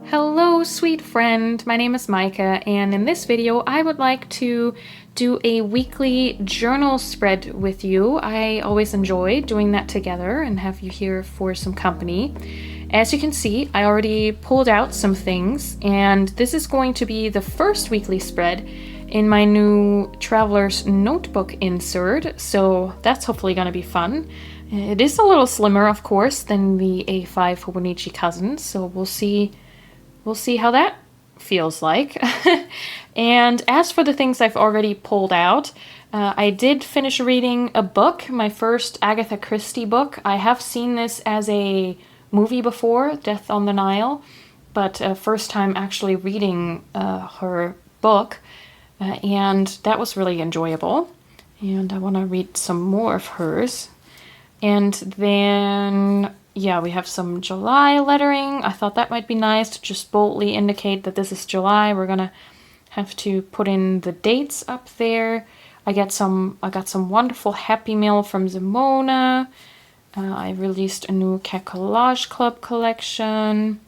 Hello, sweet friend. My name is Micah, and in this video, I would like to do a weekly journal spread with you. I always enjoy doing that together and have you here for some company. As you can see, I already pulled out some things, and this is going to be the first weekly spread in my new Traveler's Notebook insert, so that's hopefully going to be fun. It is a little slimmer, of course, than the A5 Hobonichi Cousins, so we'll see how that feels like. And as for the things I've already pulled out, I did finish reading a book, my first Agatha Christie book. I have seen this as a movie before, Death on the Nile, but first time actually reading her book, and that was really enjoyable. And I want to read some more of hers. And then yeah, we have some July lettering. I thought that might be nice to just boldly indicate that this is July. We're gonna have to put in the dates up there. I got some wonderful Happy Mail from Simone. I released a new Cat Collage Club collection.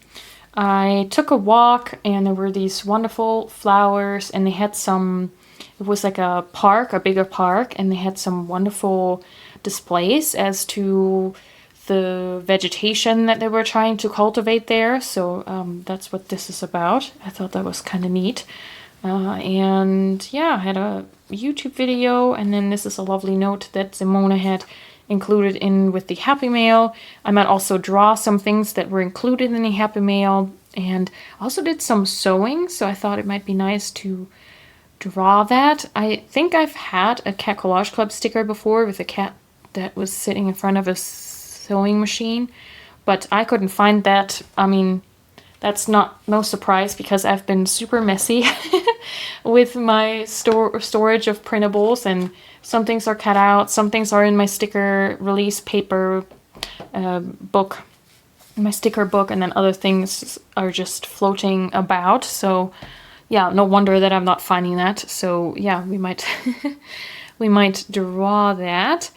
I took a walk and there were these wonderful flowers, and they had some, it was like a park, a bigger park, and they had some wonderful displays as to the vegetation that they were trying to cultivate there. So that's what this is about. I thought that was kind of neat. And yeah, I had a YouTube video, and then this is a lovely note that Simone had included in with the Happy Mail. I might also draw some things that were included in the Happy Mail, and also did some sewing, so I thought it might be nice to draw that. I think I've had a Cat Collage Club sticker before with a cat that was sitting in front of a sewing machine, but I couldn't find that. I mean, that's no surprise because I've been super messy with my storage of printables, and some things are cut out, some things are in my sticker release paper book, my sticker book, and then other things are just floating about. So yeah, no wonder that I'm not finding that. So yeah, we might we might draw that.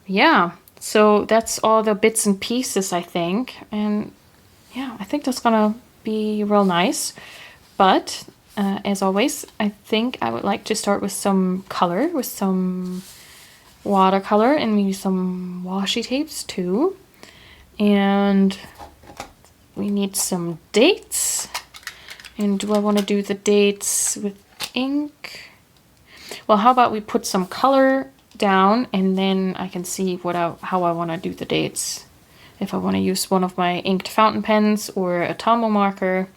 Yeah, so that's all the bits and pieces, I think, and yeah, I think that's gonna be real nice. But as always, I think I would like to start with some color, with some watercolor and maybe some washi tapes too. And we need some dates. And do I want to do the dates with ink? Well, how about we put some color down, and then I can see how I want to do the dates. If I want to use one of my inked fountain pens or a Tombow marker.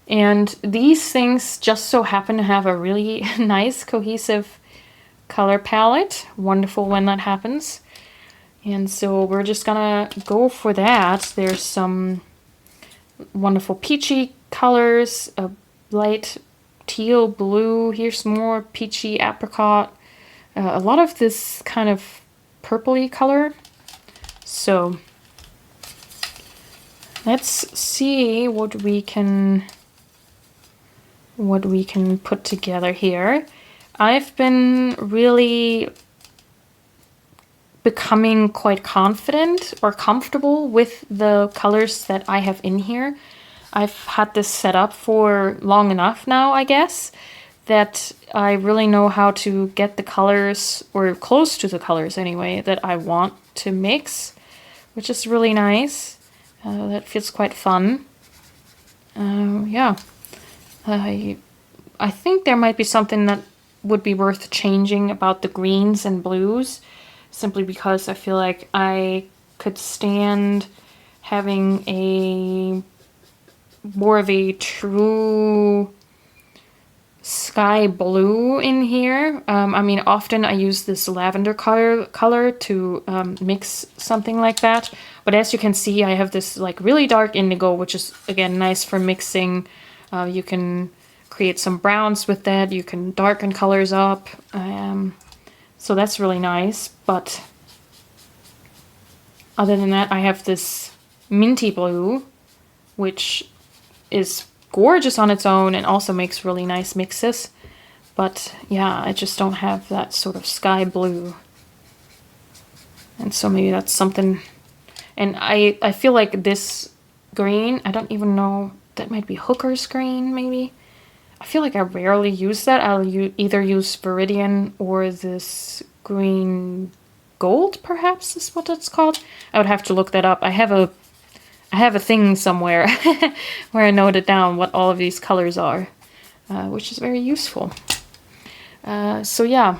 And these things just so happen to have a really nice cohesive color palette. Wonderful when that happens. And so we're just gonna go for that. There's some wonderful peachy colors, a light teal blue, here's more peachy apricot. A lot of this kind of purpley color. So let's see what we can put together here. I've been really becoming quite confident or comfortable with the colors that I have in here. I've had this set up for long enough now, I guess, that I really know how to get the colors, or close to the colors anyway, that I want to mix, which is really nice. That feels quite fun. Yeah, I think there might be something that would be worth changing about the greens and blues, simply because I feel like I could stand having a more of a true sky blue in here. I mean, often I use this lavender color to mix something like that. But as you can see, I have this like really dark indigo, which is again nice for mixing. You can create some browns with that. You can darken colors up. So that's really nice. But other than that, I have this minty blue, which is gorgeous on its own and also makes really nice mixes. But yeah, I just don't have that sort of sky blue. And so maybe that's something. And I feel like this green. I don't even know. That might be Hooker's green, maybe. I feel like I rarely use that. I'll either use Viridian or this green gold, perhaps is what it's called. I would have to look that up. I have a thing somewhere where I noted down what all of these colors are, which is very useful. So yeah,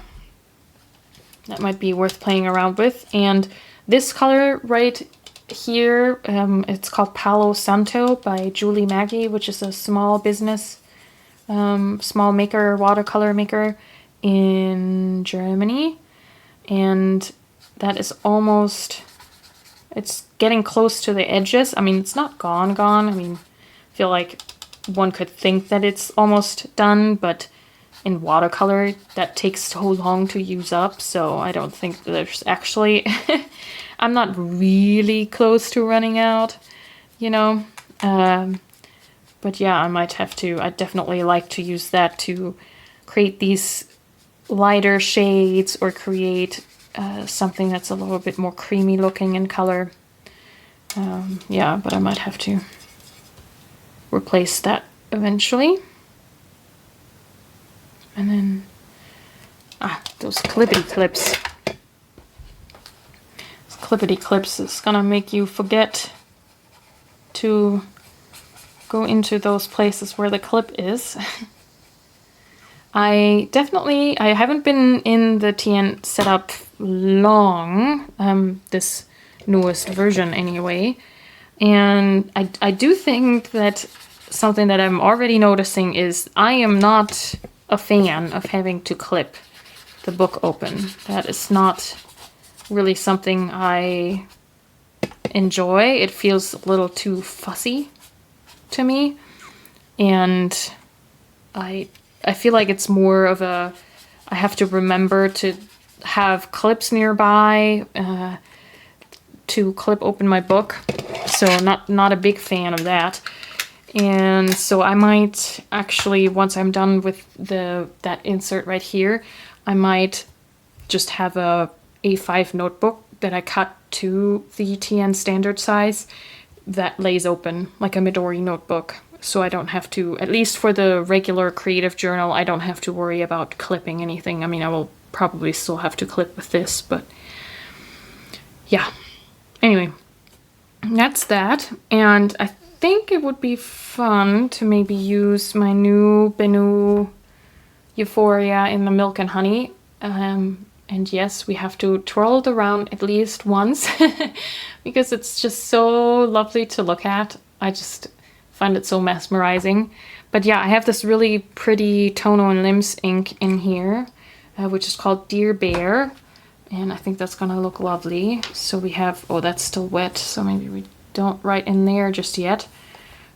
that might be worth playing around with. And this color right here, it's called Palo Santo by Julie Maggie, which is a small business, small maker, watercolor maker in Germany. And that is almost, it's getting close to the edges. I mean, it's not gone. I mean, I feel like one could think that it's almost done, but in watercolor, that takes so long to use up, so I don't think there's actually... I'm not really close to running out, you know? But yeah, I might have to... I'd definitely like to use that to create these lighter shades or create something that's a little bit more creamy looking in color. Yeah, but I might have to replace that eventually. And then, those clippity clips. Those clippity clips is gonna make you forget to go into those places where the clip is. I haven't been in the TN setup long, this newest version anyway. And I do think that something that I'm already noticing is I am not a fan of having to clip the book open. That is not really something I enjoy. It feels a little too fussy to me, and I feel like it's more of a, I have to remember to have clips nearby to clip open my book, so not a big fan of that. And so I might actually, once I'm done with that insert right here, I might just have a A5 notebook that I cut to the TN standard size that lays open like a Midori notebook. So I don't have to, at least for the regular creative journal, I don't have to worry about clipping anything. I mean, I will probably still have to clip with this, but yeah. Anyway, that's that. And I think it would be fun to maybe use my new Benu Euphoria in the Milk and Honey. And yes, we have to twirl it around at least once because it's just so lovely to look at. I just find it so mesmerizing. But yeah, I have this really pretty Tono and Lims ink in here, which is called Dear Bear. And I think that's gonna look lovely. So we have, oh, that's still wet, so maybe we don't write in there just yet.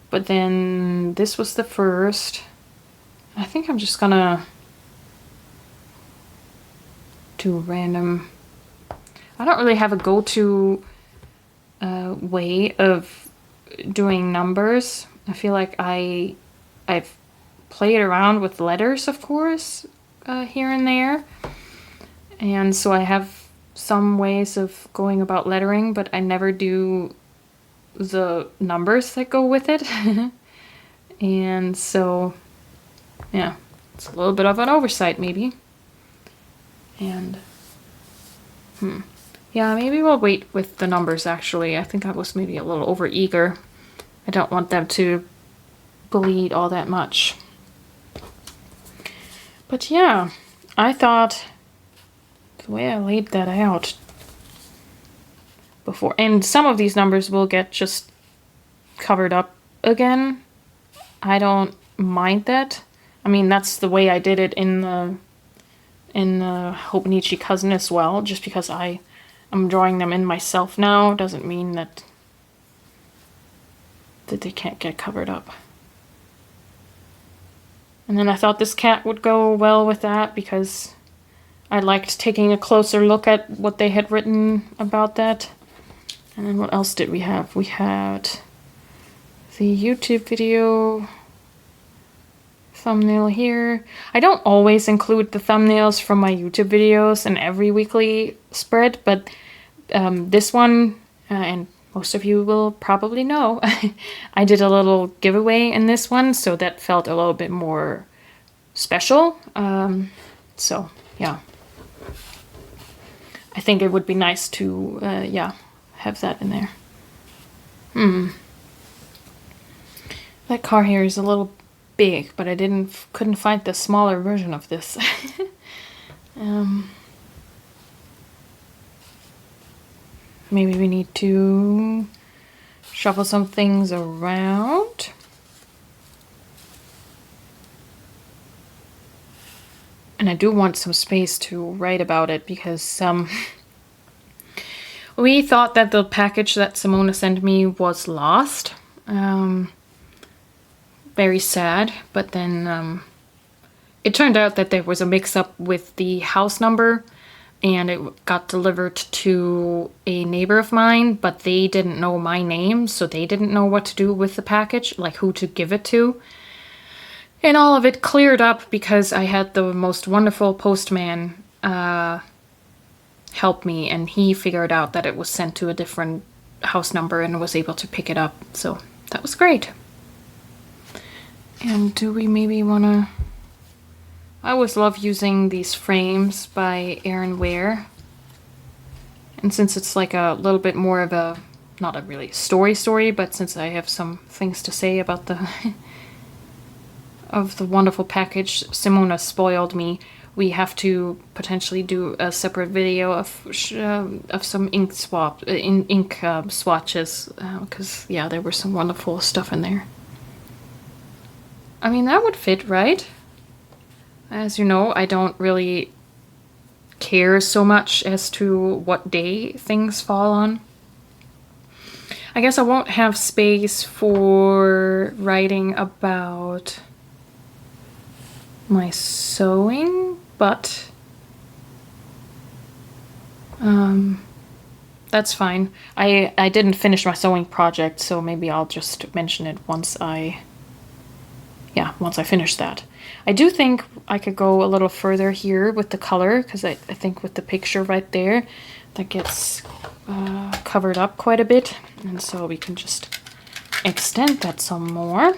But then this was the first. I think I'm just gonna do random. I don't really have a go-to way of doing numbers. I feel like I've played around with letters, of course, here and there. And so I have some ways of going about lettering, but I never do the numbers that go with it. And so, yeah, it's a little bit of an oversight maybe. And, yeah, maybe we'll wait with the numbers actually. I think I was maybe a little over eager. I don't want them to bleed all that much. But yeah, I thought the way I laid that out before, and some of these numbers will get just covered up again. I don't mind that. I mean, that's the way I did it in the Hobonichi Cousin as well. Just because I'm drawing them in myself now doesn't mean that they can't get covered up. And then I thought this cat would go well with that because I liked taking a closer look at what they had written about that. And then what else did we have? We had the YouTube video thumbnail here. I don't always include the thumbnails from my YouTube videos in every weekly spread, but this one, and most of you will probably know, I did a little giveaway in this one, so that felt a little bit more special. So yeah, I think it would be nice to yeah, have that in there. That car here is a little big, but I couldn't find the smaller version of this. Maybe we need to shuffle some things around. And I do want some space to write about it because we thought that the package that Simone sent me was lost. Very sad, but then it turned out that there was a mix-up with the house number, and it got delivered to a neighbor of mine, but they didn't know my name, so they didn't know what to do with the package, like who to give it to. And all of it cleared up because I had the most wonderful postman help me, and he figured out that it was sent to a different house number and was able to pick it up, so that was great. And do we maybe want to... I always love using these frames by Erin Ware. And since it's like a little bit more of a, not a really story, but since I have some things to say about the of the wonderful package Simone spoiled me, we have to potentially do a separate video of some ink swatches, because yeah, there was some wonderful stuff in there. I mean, that would fit, right? As you know, I don't really care so much as to what day things fall on. I guess I won't have space for writing about my sewing, but that's fine. I didn't finish my sewing project, so maybe I'll just mention it once I finish that. I do think I could go a little further here with the color, because I think with the picture right there, that gets covered up quite a bit, and so we can just extend that some more.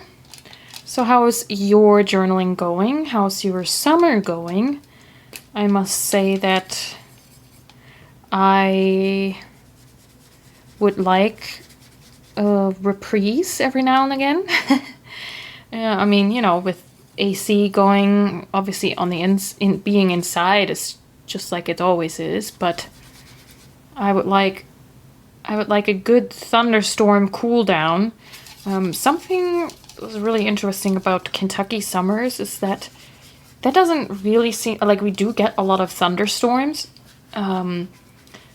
So how is your journaling going? How's your summer going? I must say that I would like a reprise every now and again. Yeah, I mean, you know, with AC going, obviously on the being inside is just like it always is, but I would like a good thunderstorm cool down. Something that was really interesting about Kentucky summers is that doesn't really seem like we do get a lot of thunderstorms.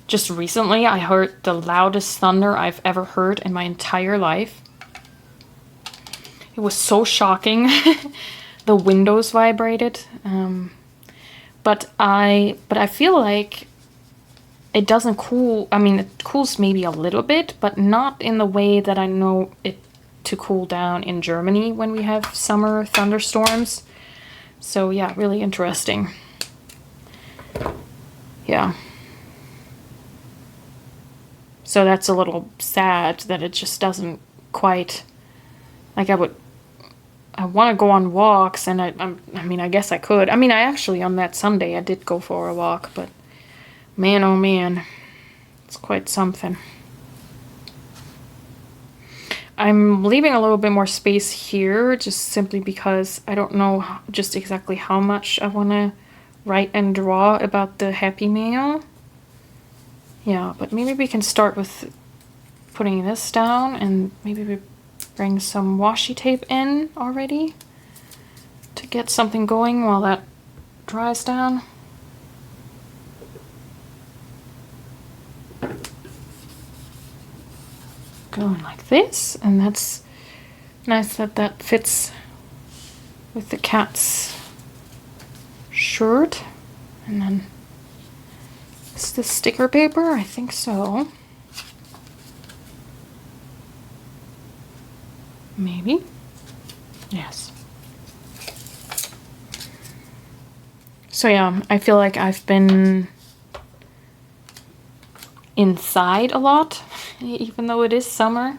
Just recently I heard the loudest thunder I've ever heard in my entire life. It was so shocking. The windows vibrated. But I feel like it doesn't cool. I mean, it cools maybe a little bit, but not in the way that I know it to cool down in Germany when we have summer thunderstorms. So yeah, really interesting. Yeah. So that's a little sad that it just doesn't quite, like I want to go on walks, and I mean, I guess I could. I mean, I actually, on that Sunday, I did go for a walk, but man, oh man, it's quite something. I'm leaving a little bit more space here, just simply because I don't know just exactly how much I want to write and draw about the Happy Mail. Yeah, but maybe we can start with putting this down, and maybe we bring some washi tape in already to get something going while that dries down. Going like this, and that's nice that that fits with the cat's shirt. And then is this sticker paper? I think so. Maybe. Yes. So yeah, I feel like I've been inside a lot, even though it is summer.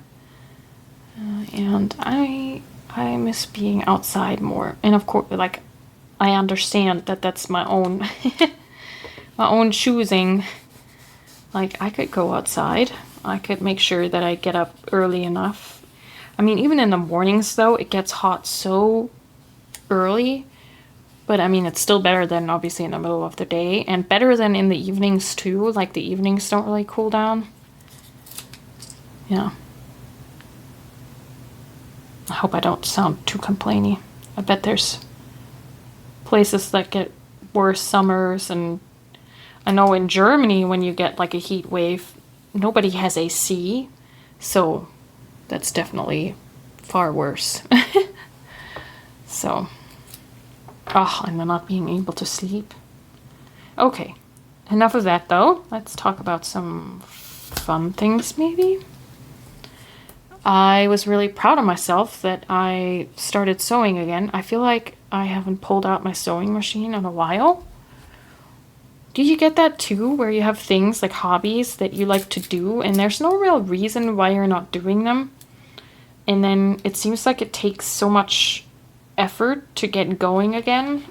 And I miss being outside more. And of course, like, I understand that that's my own my own choosing. Like, I could go outside. I could make sure that I get up early enough. I mean, even in the mornings though, it gets hot so early. But I mean, it's still better than obviously in the middle of the day, and better than in the evenings too. Like, the evenings don't really cool down. Yeah. I hope I don't sound too complainy. I bet there's places that get worse summers, and I know in Germany when you get like a heat wave, nobody has AC, so that's definitely far worse. So, and then not being able to sleep. Okay, enough of that though. Let's talk about some fun things maybe. I was really proud of myself that I started sewing again. I feel like I haven't pulled out my sewing machine in a while. Do you get that too, where you have things like hobbies that you like to do and there's no real reason why you're not doing them? And then it seems like it takes so much effort to get going again.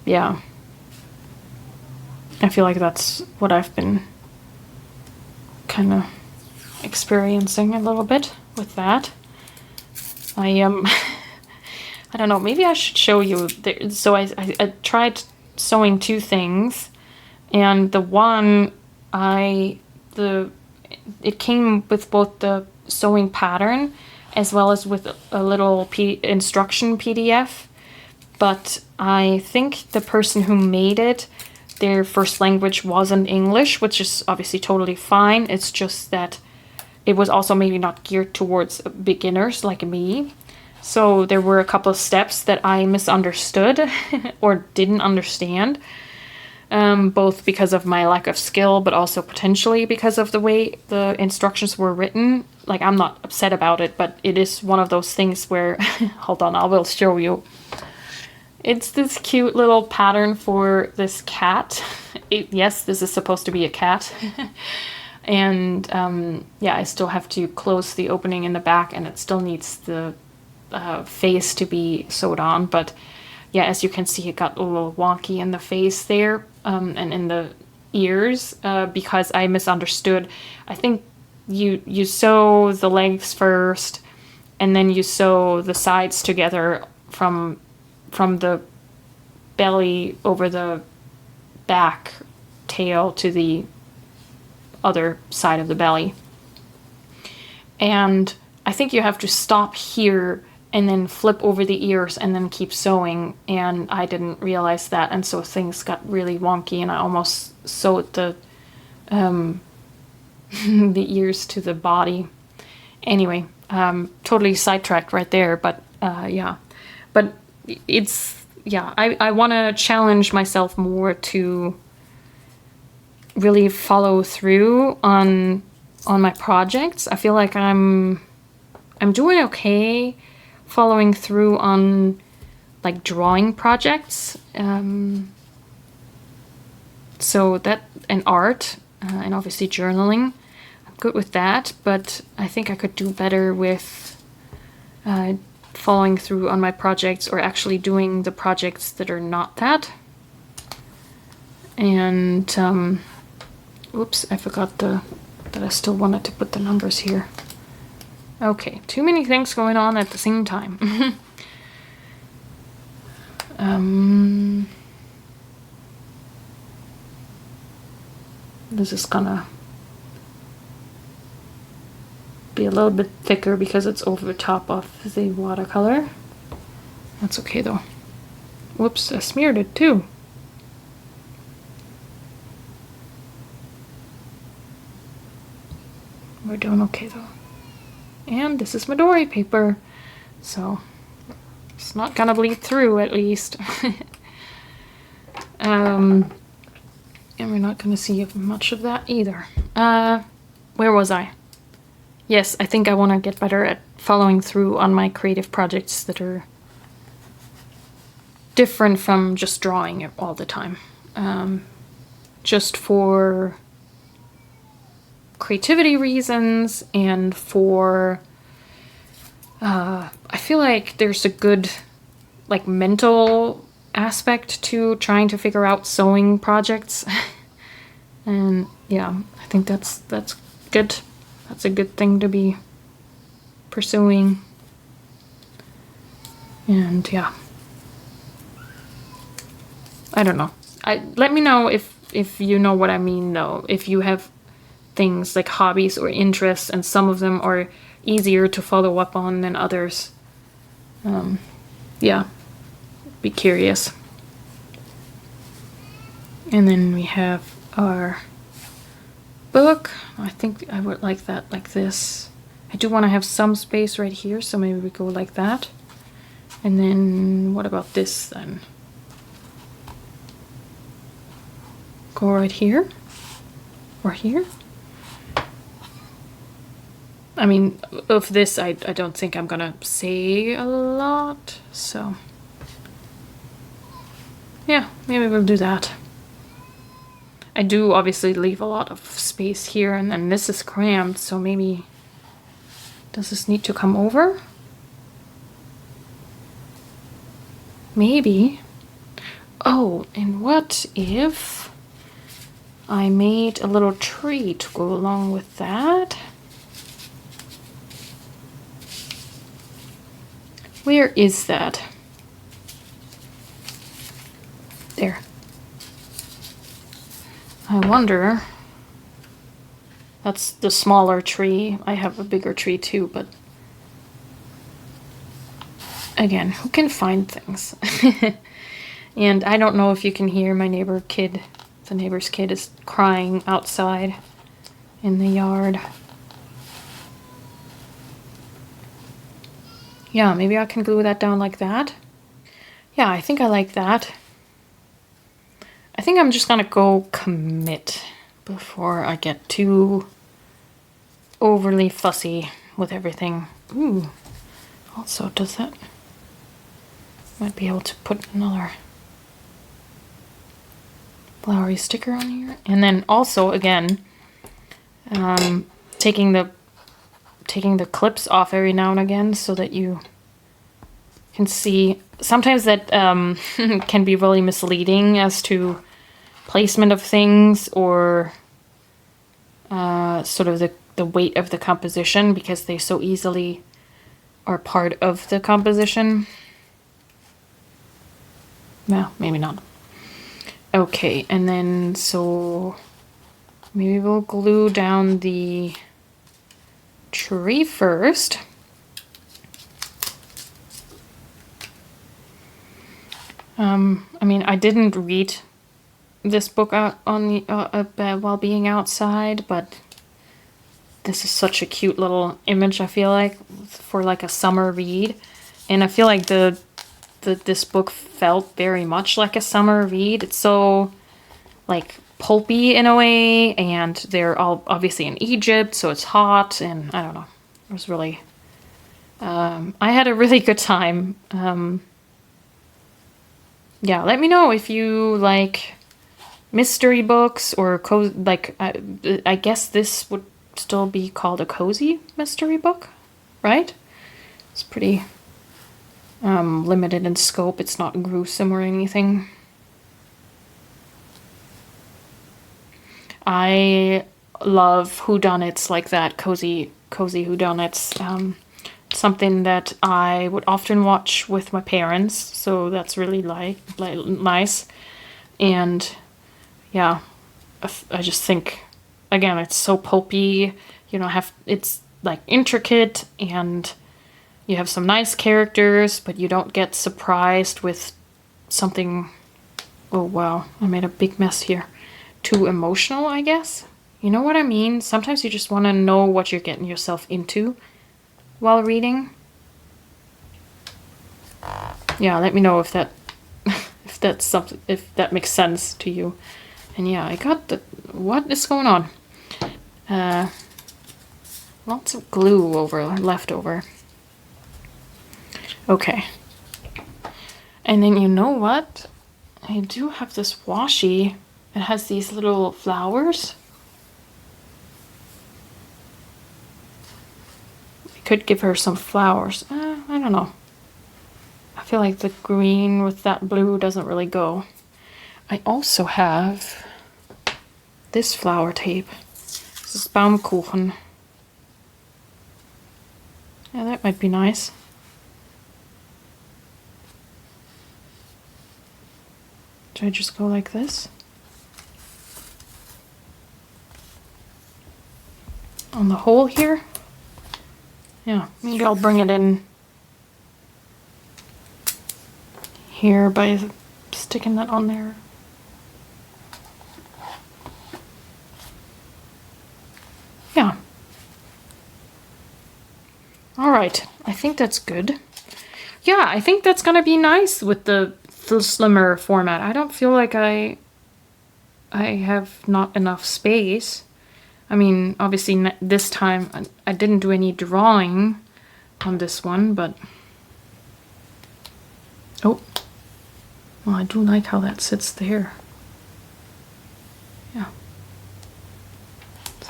Yeah. I feel like that's what I've been kind of experiencing a little bit with that. I don't know, maybe I should show you. So I tried sewing two things, and the one it came with both the sewing pattern as well as with a little instruction PDF, but I think the person who made it, their first language wasn't English, which is obviously totally fine. It's just that it was also maybe not geared towards beginners like me. So there were a couple of steps that I misunderstood or didn't understand, both because of my lack of skill, but also potentially because of the way the instructions were written. Like, I'm not upset about it, but it is one of those things where, hold on, I will show you. It's this cute little pattern for this cat. Yes, this is supposed to be a cat. And yeah, I still have to close the opening in the back, and it still needs the face to be sewed on. But yeah, as you can see, it got a little wonky in the face there, and in the ears, because I misunderstood. I think you sew the legs first, and then you sew the sides together from the belly over the back tail to the other side of the belly. And I think you have to stop here and then flip over the ears and then keep sewing, and I didn't realize that, and so things got really wonky, and I almost sewed the the ears to the body. Anyway, totally sidetracked right there, but yeah. But it's, yeah, I want to challenge myself more to really follow through on my projects. I feel like I'm doing okay following through on like drawing projects. So that, and art, and obviously journaling. I'm good with that, but I think I could do better with following through on my projects, or actually doing the projects that are not that. And oops, I forgot that I still wanted to put the numbers here. Okay, too many things going on at the same time. This is gonna be a little bit thicker because it's over the top of the watercolor. That's okay though. Whoops, I smeared it too. We're doing okay though. And this is Midori paper, so it's not gonna bleed through, at least. And we're not gonna see much of that either. Where was I? Yes, I think I want to get better at following through on my creative projects that are different from just drawing it all the time. just for creativity reasons and for I feel like there's a good like mental aspect to trying to figure out sewing projects. And yeah, I think that's good. That's a good thing to be pursuing. And yeah, I don't know. Let me know if you know what I mean though. If you have things like hobbies or interests, and some of them are easier to follow up on than others. Yeah, be curious. And then we have our book. I think I would like that like this. I do want to have some space right here, so maybe we go like that. And then what about this then? Go right here or here. I mean, of this, I don't think I'm gonna say a lot, so yeah, maybe we'll do that. I do obviously leave a lot of space here, and then this is cramped, so maybe, does this need to come over? Maybe. Oh, and what if I made a little tree to go along with that? Where is that? There. I wonder. That's the smaller tree. I have a bigger tree too, but again, who can find things? And I don't know if you can hear my neighbor's kid is crying outside in the yard. Yeah, maybe I can glue that down like that. Yeah, I think I like that. I think I'm just gonna go commit before I get too overly fussy with everything. Ooh, also does that, might be able to put another flowery sticker on here. And then also again, taking the clips off every now and again so that you can see. Sometimes that can be really misleading as to placement of things, or sort of the weight of the composition, because they so easily are part of the composition. Well, maybe not. Okay, and then so maybe we'll glue down the tree first. I mean, I didn't read this book out on the while being outside, but this is such a cute little image, I feel like, for like a summer read. And I feel like this book felt very much like a summer read. It's so like pulpy in a way, and they're all obviously in Egypt, so it's hot, and I don't know. It was really I had a really good time. Yeah, let me know if you like mystery books or like I guess this would still be called a cozy mystery book, right? It's pretty limited in scope. It's not gruesome or anything. I love whodunits like that, cozy whodunits. Something that I would often watch with my parents, so that's really nice. And yeah, I just think, again, it's so pulpy, you know, it's like intricate, and you have some nice characters, but you don't get surprised with something, oh wow, I made a big mess here, too emotional, I guess. You know what I mean? Sometimes you just want to know what you're getting yourself into while reading. Yeah, let me know if that that's something, if that makes sense to you. And yeah, I got the, what is going on? Lots of glue left over. Okay. And then you know what? I do have this washi It has these little flowers. I could give her some flowers. I don't know. I feel like the green with that blue doesn't really go. I also have this flower tape. This is Baumkuchen. Yeah, that might be nice. Should I just go like this? On the hole here? Yeah, maybe I'll bring it in here by sticking that on there. Yeah. All right, I think that's good. Yeah, I think that's gonna be nice with the slimmer format. I don't feel like I have not enough space. I mean, obviously this time I didn't do any drawing on this one, but oh, well, I do like how that sits there. Yeah.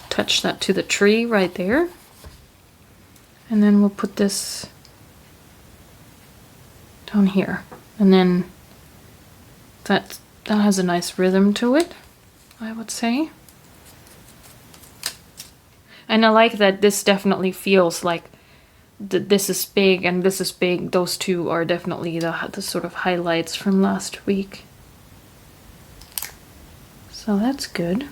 Attach that to the tree right there. And then we'll put this down here. And then that has a nice rhythm to it, I would say. And I like that this definitely feels like this is big and this is big. Those two are definitely the sort of highlights from last week. So that's good.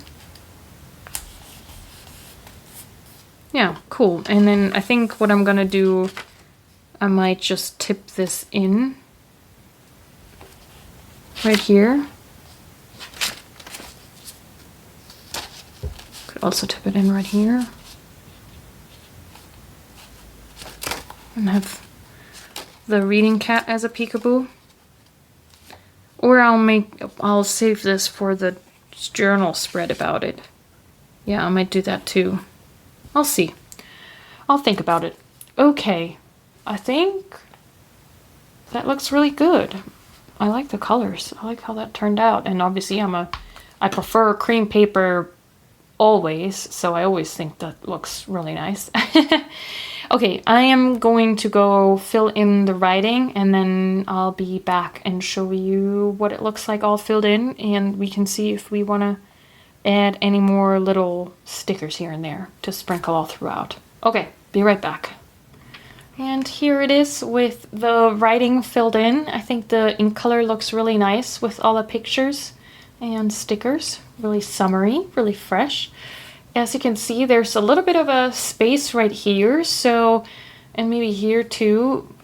Yeah, cool. And then I think what I'm gonna do, I might just tip this in right here. Could also tip it in right here. And have the reading cat as a peekaboo. Or I'll save this for the journal spread about it. Yeah, I might do that too. I'll see. I'll think about it. Okay, I think that looks really good. I like the colors. I like how that turned out. And obviously I prefer cream paper always, so I always think that looks really nice. Okay, I am going to go fill in the writing and then I'll be back and show you what it looks like all filled in, and we can see if we want to add any more little stickers here and there to sprinkle all throughout. Okay, be right back. And here it is with the writing filled in. I think the ink color looks really nice with all the pictures and stickers. Really summery, really fresh. As you can see, there's a little bit of a space right here, so, and maybe here too.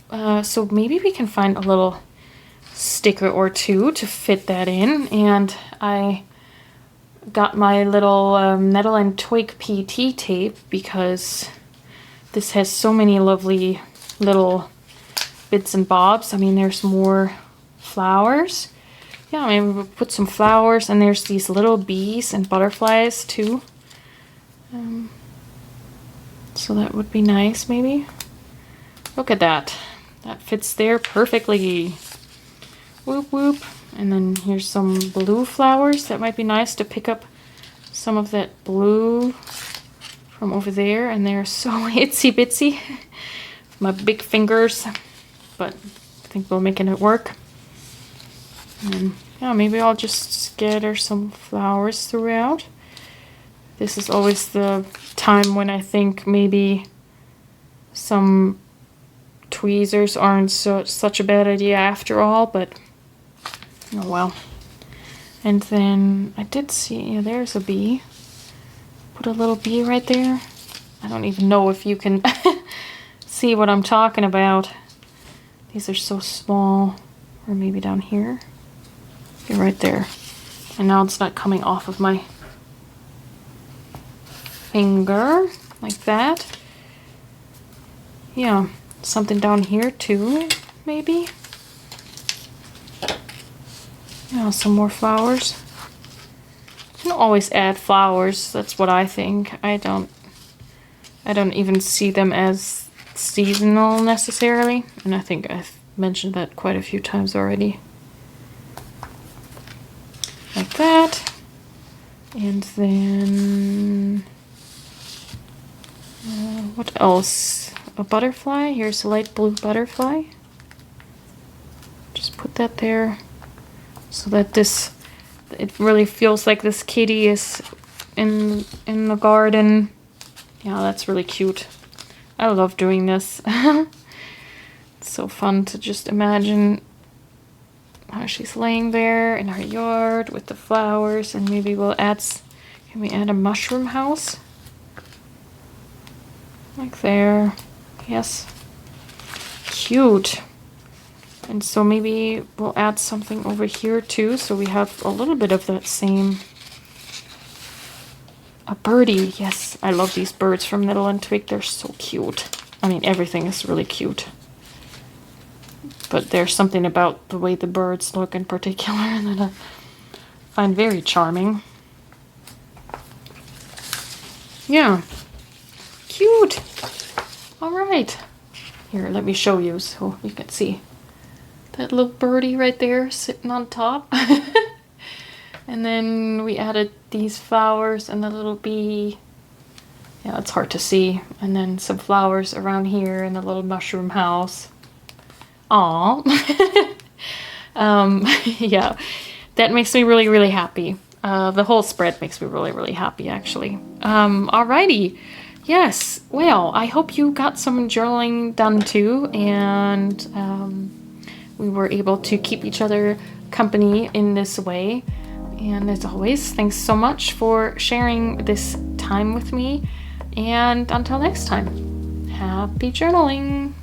So maybe we can find a little sticker or two to fit that in. And I got my little Nettle and Twig PT tape because this has so many lovely little bits and bobs. I mean, there's more flowers. Yeah, I mean, we'll put some flowers, and there's these little bees and butterflies too. So that would be nice, maybe. Look at that. That fits there perfectly. Whoop whoop. And then here's some blue flowers. That might be nice to pick up some of that blue from over there. And they're so itsy bitsy. My big fingers. But I think we're making it work. And yeah, maybe I'll just scatter some flowers throughout. This is always the time when I think maybe some tweezers aren't such a bad idea after all, but oh well. And then I did see, yeah, there's a bee. Put a little bee right there. I don't even know if you can see what I'm talking about. These are so small. Or maybe down here. Okay, right there. And now it's not coming off of my finger like that. Yeah, something down here too, maybe. Yeah, some more flowers. You can always add flowers. That's what I think. I don't even see them as seasonal necessarily, and I think I've mentioned that quite a few times already. Like that. And then, what else? A butterfly. Here's a light blue butterfly. Just put that there so that it really feels like this kitty is in the garden. Yeah, that's really cute. I love doing this. It's so fun to just imagine how she's laying there in her yard with the flowers, and maybe we'll add, can we add a mushroom house? Like there. Yes. Cute. And so maybe we'll add something over here too, so we have a little bit of that same. A birdie. Yes, I love these birds from Nettle and Twig. They're so cute. I mean, everything is really cute. But there's something about the way the birds look in particular that I find very charming. Yeah. Cute. All right. Here, let me show you so you can see. That little birdie right there sitting on top. And then we added these flowers and the little bee. Yeah, it's hard to see. And then some flowers around here and the little mushroom house. Aw. Yeah, that makes me really, really happy. The whole spread makes me really, really happy, actually. Alrighty. Yes, well, I hope you got some journaling done too, and we were able to keep each other company in this way. And as always, thanks so much for sharing this time with me. And until next time, happy journaling!